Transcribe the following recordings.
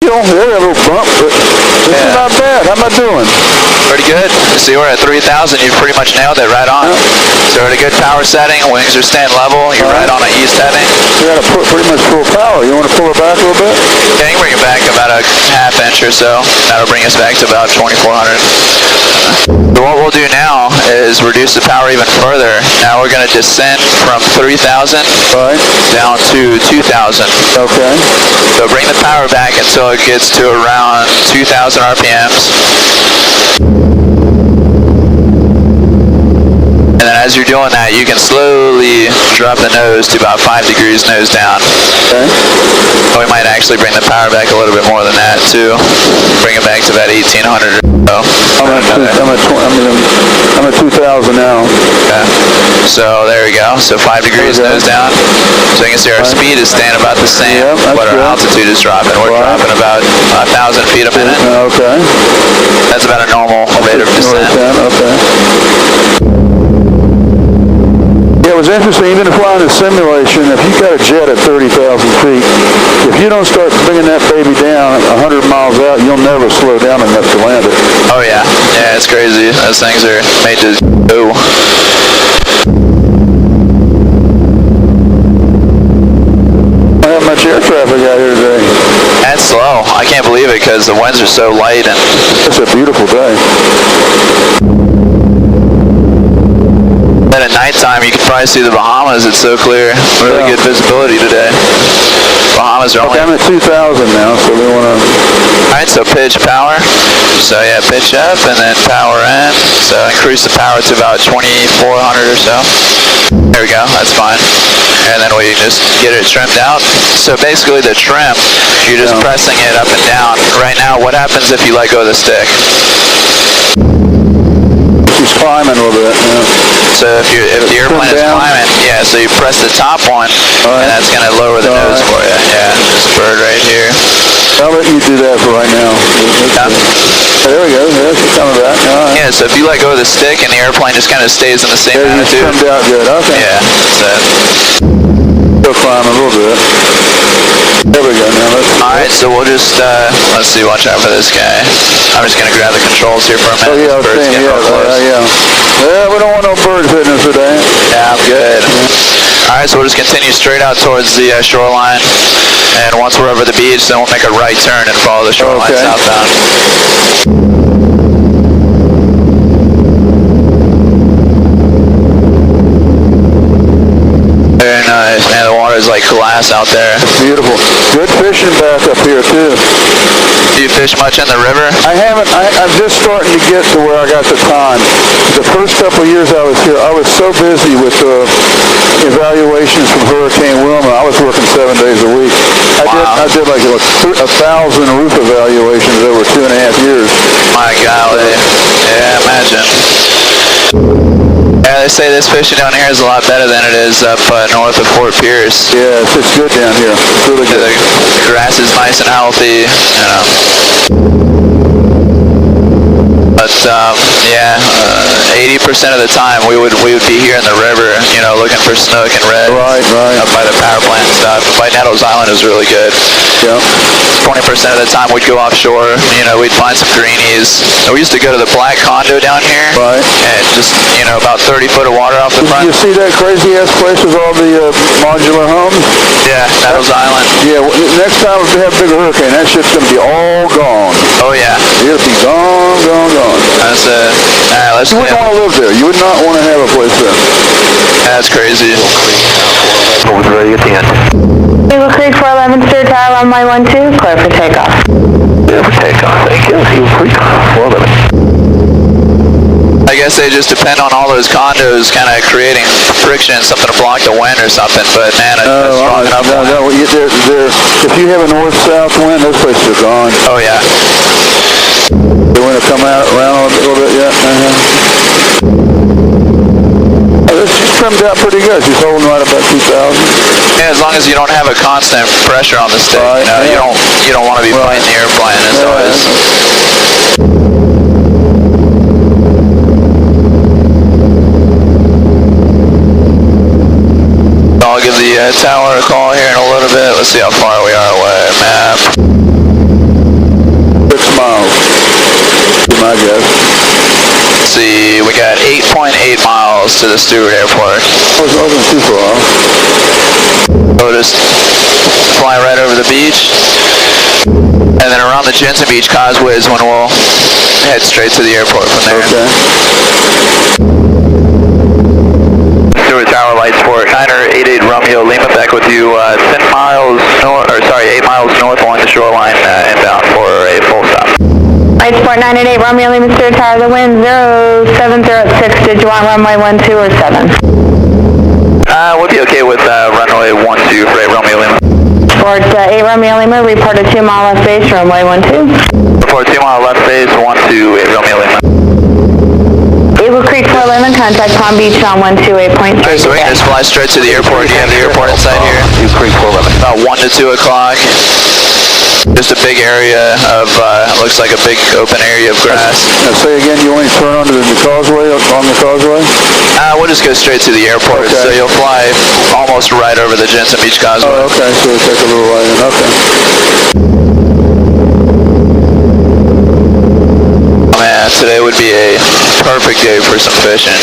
You know, a little bump, but this is not bad. How am I doing? Pretty good. See, we're at 3,000. You've pretty much nailed it right on. So we're at a good power setting. Wings are staying level. You're right on an east heading. You got to put pretty much full power. You want to pull it back a little bit? Yeah, you can bring it back about a half inch or so. That'll bring us back to about 2,400. So what we'll do now is reduce the power even further. Now we're going to descend from 3,000 down to 2,000. Okay. So bring the power back until it gets to around 2,000 RPMs. And then as you're doing that, you can slowly drop the nose to about 5 degrees nose down. Okay. We might actually bring the power back a little bit more than that too. Bring it back to about 1,800 or so. I'm at 2,000 now. Okay. So there we go. So 5 degrees nose down. So you can see our speed is staying about the same, but our altitude is dropping. We're dropping about 1,000 feet a minute. Okay. That's about a normal rate of descent. Okay. Yeah, it was interesting, even flying a simulation, if you got a jet at 30,000 feet, if you don't start bringing that baby down 100 miles out, you'll never slow down enough to land it. Oh yeah, yeah, it's crazy. Those things are made to go. I don't have much air traffic out here today. That's slow. I can't believe it because the winds are so light and it's a beautiful day. At nighttime, you can probably see the Bahamas. It's so clear. Really good visibility today. Bahamas are only... Okay, I'm at 2,000 now, so we want to... Alright, so pitch power. So yeah, pitch up and then power in. So increase the power to about 2,400 or so. There we go, that's fine. And then we just get it trimmed out. So basically the trim, you're just pressing it up and down. Right now, what happens if you let go of the stick? She's climbing a little bit. So if the airplane is climbing, so you press the top one, and that's going to lower the nose for you. Yeah, this bird right here. I'll let you do that for right now. There we go. Yeah, she's coming back. Yeah, so if you let go of the stick and the airplane just kind of stays in the same attitude. Trimmed out good. Okay. Yeah, that's it. Still climbing a little bit. There we go. Now Alright, so we'll just, let's see, watch out for this guy. I'm just going to grab the controls here for a minute. Oh, yeah, Bird's getting real close. Yeah, we don't want no bird hitting us today. Yeah, I'm good. Alright, so we'll just continue straight out towards the shoreline. And once we're over the beach, then we'll make a right turn and follow the shoreline southbound. Very nice, man. The water is like glass out there. Beautiful. Good fishing back up here too. Do you fish much in the river? I haven't. I'm just starting to get to where I got the time. The first couple of years I was here, I was so busy with evaluations from Hurricane Wilma. I was working 7 days a week. I did like 1,000 roof evaluations over 2.5 years. My golly. Yeah, imagine. Yeah, they say this fishing down here is a lot better than it is up north of Fort Pierce. Yeah, it's good down here. It's really good. The grass is nice and healthy, you know. But 80% of the time we would be here in the river, you know, looking for snook and red. Right. Up by the power plant and stuff. By Nettles Island is really good. Yeah. 20% of the time we'd go offshore, you know, we'd find some greenies. We used to go to the Black Condo down here. Right. And just, you know, about 30 foot of water off the front. You see that crazy ass place with all the modular homes? Yeah, Nettles Island. Yeah, next time if we have a big hurricane, that shit's going to be all gone. Oh yeah. It'll be gone. That's it. Alright, let's... You wouldn't want to live there. You would not want to have a place there. That's crazy. Holmes ready at the end. Eagle Creek 411, steer tile on my 12, clear for takeoff. Clear for takeoff, thank you. Eagle Creek 411. I guess they just depend on all those condos kind of creating friction, something to block the wind or something, but man, it's strong enough. If you have a north-south wind, those places are gone. Oh yeah. They want to come out around a little bit, This is trimmed out pretty good. She's holding right about 2,000. Yeah, as long as you don't have a constant pressure on the stick, you know, you don't want to be fighting the airplane as always. I'll give the tower a call here in a little bit. Let's see how far we are away. Map. I guess. Let's see, we got 8.8 miles to the Stewart Airport. Wasn't too far. We'll just fly right over the beach. And then around the Jensen Beach Causeway is when we'll head straight to the airport from there. Okay. Stewart Tower, light sport, 988 Romeo Lima, back with you 10 miles north, or sorry, 8 miles north along the shoreline inbound for a full stop. Light Sport 988 Romeo Lima Stewart Tower, the wind 0706. Did you want runway 12 or 7? We'll be okay with runway 12 for 8 Romeo Lima. Sport 8 Romeo Lima, report a 2 mile left base, runway 12. Report 2 mile left base, 12 8 Romeo Lima. Eagle Creek 411, contact Palm Beach on 128.3. Okay, so we can just fly straight to the airport. Do you have the airport inside here? Eagle Creek 411. About 1 to 2 o'clock. Just a big area of, looks like a big open area of grass. Now say again, you want to turn onto the causeway, along the causeway? We'll just go straight to the airport, Okay. so you'll fly almost right over the Jensen Beach Causeway. Oh, okay, so it'll take a little while in, okay. Man, today would be a perfect day for some fishing.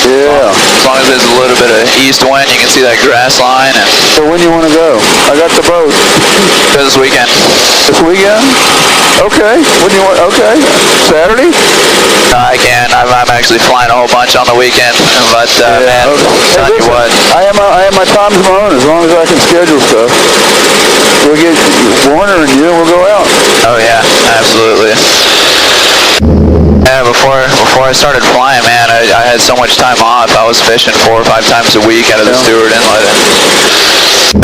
Yeah. As long as there's a little bit of east wind, you can see that grass line. And So when do you want to go? I got the boat. this weekend. This weekend? Okay. When do you want, okay. Saturday? No, I can. I'm actually flying a whole bunch on the weekend, but man, Okay. tell Hey, you listen, what. I have my times of my own as long as I can schedule stuff. We'll get Warner and you and we'll go out. Oh yeah, absolutely. Yeah, before I started flying, man, I had so much time off. I was fishing 4 or 5 times a week out of the Stewart Inlet.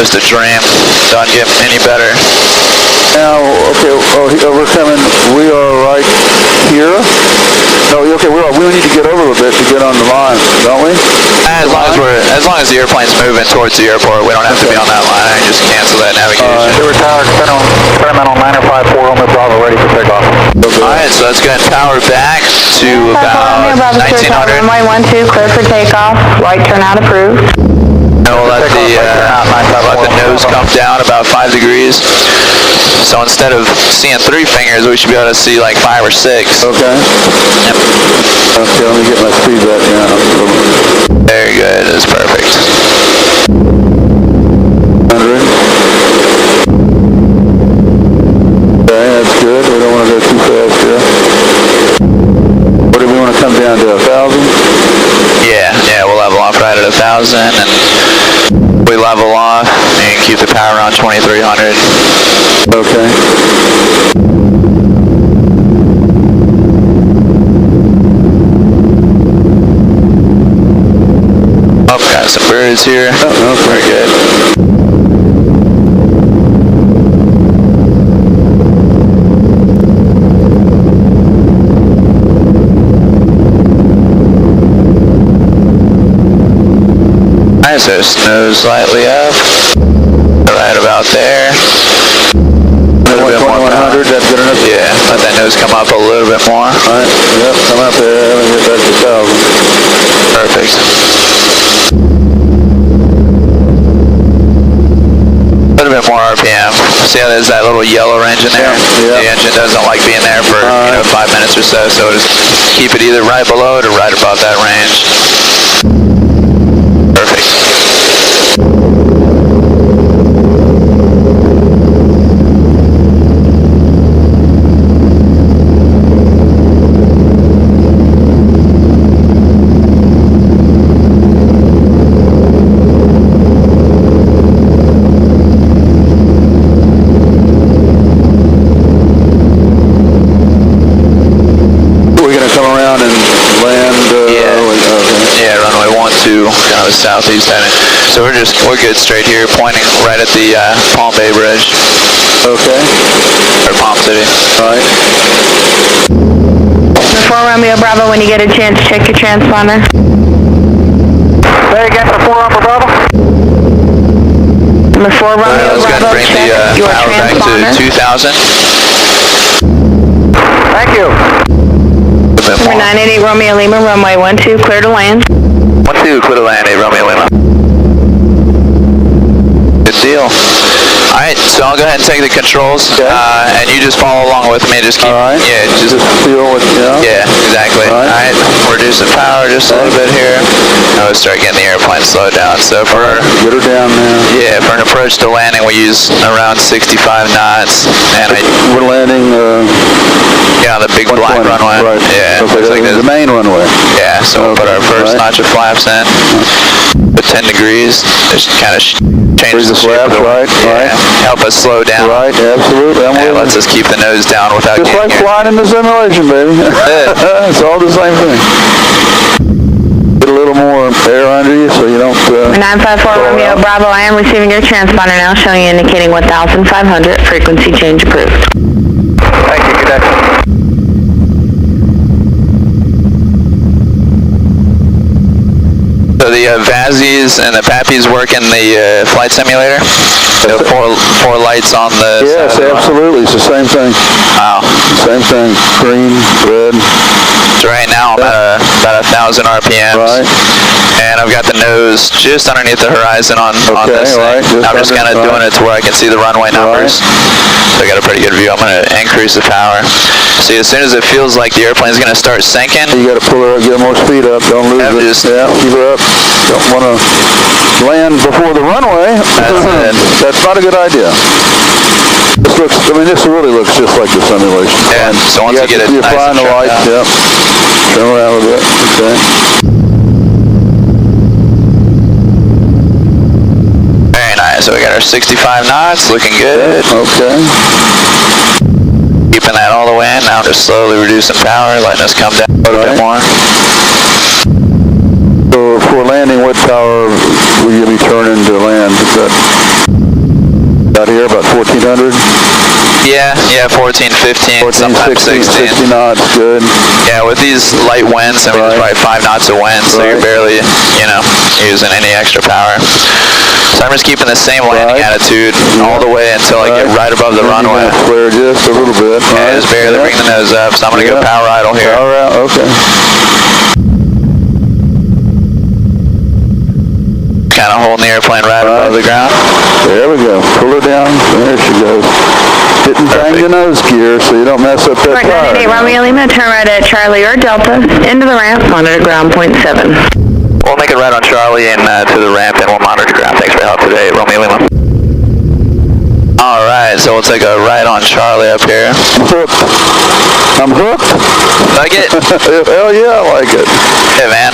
Just a dream. Doesn't get any better. Now, okay, we're coming, we are right here. No, okay, we need to get over a little bit to get on the line, don't we? As long as the airplane's moving towards the airport, we don't have to be on that line. Just cancel that navigation. Stewart Tower, experimental 954 Romeo Bravo, ready for takeoff. Alright, so that's going to power back to about 1900. Runway 12, clear for takeoff. Right turnout approved. And we'll let the nose come down about 5 degrees. So instead of seeing 3 fingers, we should be able to see like 5 or 6. Okay. Yep. Okay, let me get my speed back down. Very good, that's perfect. 100. Okay, that's good. We don't want to go too fast here. What do we want to come down to, 1,000? Yeah, we'll level off right at 1,000, and we level off and keep the power on 2,300. Okay. Oh, got some birds here. Oh, Very good. Nice, so nose slightly up. Right about there. A little bit more. 100, that's good enough? Yeah, let that nose come up a little bit more. Alright, yep, come up there and get back to 1,000. Perfect. A little bit more RPM. See how there's that little yellow engine there? Yeah. The engine doesn't like being there for 5 minutes or so, so just keep it either right below it or right above that range. Perfect. Southeast heading. So we're good straight here, pointing right at the Palm Bay Bridge. Okay. Or Palm City. Alright. 4 Romeo Bravo, when you get a chance, check your transponder. Say again for 4 Romeo Bravo. Number 4 Romeo Let's go Bravo, bring check the your power back transponder. to 2,000. Thank you. Number 988 Romeo Lima, runway 12, clear to land. 12, clear to land, 8 Romeo Lima. Good deal. Alright, so I'll go ahead and take the controls, Okay. and you just follow along with me. Just keep, Alright. yeah, Just feel what, yeah. increase the power just a little bit here. Now we'll start getting the airplane slowed down. So for Get her down now. yeah, for an approach to landing, we use around 65 knots. And We're landing yeah, the big black 120, runway. Right. Yeah, Okay, looks like the this. main runway. Yeah, so we'll put our first notch of flaps in. Put 10 degrees. Just kind of change the shape flaps, of the right, yeah, help us slow down. Right, absolutely. I'm And with lets you. us keep the nose down without Just getting like here. flying in the simulation, baby. It's all the same thing. Get a little more air under you so you don't... 954 Romeo Bravo, I am receiving your transponder now, showing you indicating 1,500, frequency change approved. Thank you, good day. So the VASIs and the PAPIs work in the flight simulator? So four lights on the Yes, side of the absolutely. It's the same thing. Wow. Same thing. Green, red. So right now I'm at about 1,000 RPMs. Right. And I've got the nose just underneath the horizon on Okay, this thing. right, just I'm just kind of under, doing it to where I can see the runway numbers. So I got a pretty good view. I'm going to increase the power. See, as soon as it feels like the airplane's going to start sinking, You got to pull her up, get more speed up. Don't lose Yeah, it. just- Yeah, keep her up. Don't want to land before the runway. That's it. That's not a good idea. This looks, I mean, this really looks just like the simulation. Yeah, so once you get it You're nice flying and the trimmed lights, down. yep. Turn around a little bit, okay. very nice. So we got our 65 knots, looking good. Okay. Keeping that all the way in. Now just slowly reducing power, letting us come down a little bit more. So for landing, what power will you be turning to land? Is that out here, about 1,400? Yeah, 14, 15, 14, sometimes 16, 16. 60 knots, good. Yeah, with these light winds, I mean, there's Right. probably 5 knots of wind, so you're Right. barely, using any extra power. So I'm just keeping the same landing Right. attitude all the way until I get right above the Then runway. You're gonna flare just a little bit. Yeah, right? just barely bring the nose up, so I'm going to go Yeah. power idle here. Power out, okay. Kind of holding the airplane right above the ground. There we go. Pull her down. There she goes. Didn't bang the nose gear so you don't mess up that Flight 988 tire. Romeo Lima, turn right at Charlie or Delta, into the ramp, monitor ground point 7. We'll make it right on Charlie and to the ramp, and we'll monitor ground. Thanks for your help today, Romeo Lima. All right, so we'll take a right on Charlie up here. I'm hooked. I'm hooked. Like it? Hell yeah, I like it. Hey, man.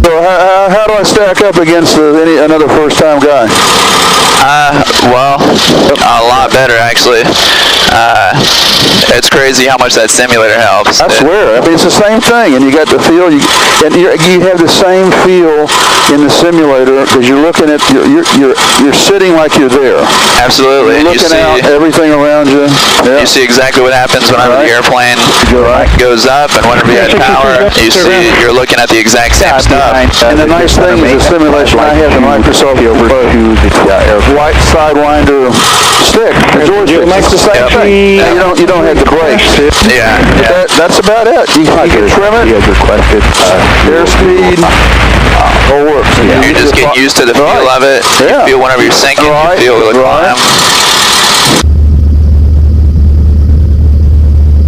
So how do I stack up against another first-time guy? Well, a lot better, actually. It's crazy how much that simulator helps. I swear. I mean, it's the same thing, and you got the feel. You have the same feel in the simulator because you're looking at you're sitting like you're there. Absolutely. You're And looking out everything around you. Yeah. You see exactly what happens whenever the airplane goes up, and whenever you have power, you're looking at the exact same stuff. And the nice thing is the simulation I have the Microsoft white Sidewinder stick. The joystick makes the same thing. You don't have the brakes. Yeah. But that's about it. You can trim it. You have requested airspeed. All works. You're just getting used to the feel of it. Yeah. You feel whenever you're sinking, you feel the climb.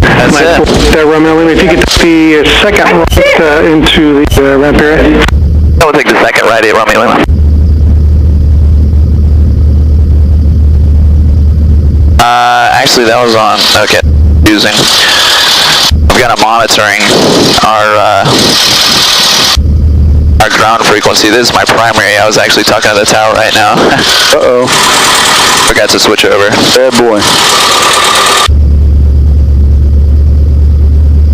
That's it. Romeo Lima, if you could take the second right into the ramp area. We'll take the second right at Romeo Lima. Actually, that was on. Okay, using. We've got a monitoring our ground frequency. This is my primary. I was actually talking to the tower right now. Uh-oh. Forgot to switch over. Bad boy.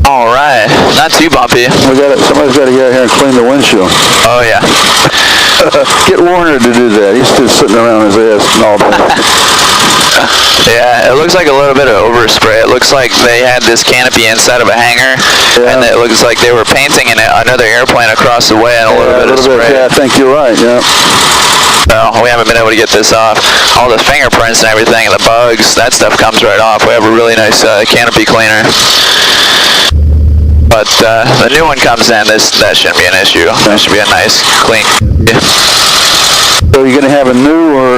All right, not too bumpy. Somebody's got to get out here and clean the windshield. Oh yeah. Get Warner to do that. He's just sitting around his ass all day. Yeah, it looks like a little bit of overspray. It looks like they had this canopy inside of a hangar, and it looks like they were painting another airplane across the way and a little bit of spray. Yeah, I think you're right, yeah. So we haven't been able to get this off. All the fingerprints and everything and the bugs, that stuff comes right off. We have a really nice canopy cleaner. But the new one comes in, that shouldn't be an issue. That should be a nice, clean. So you're going to have a new or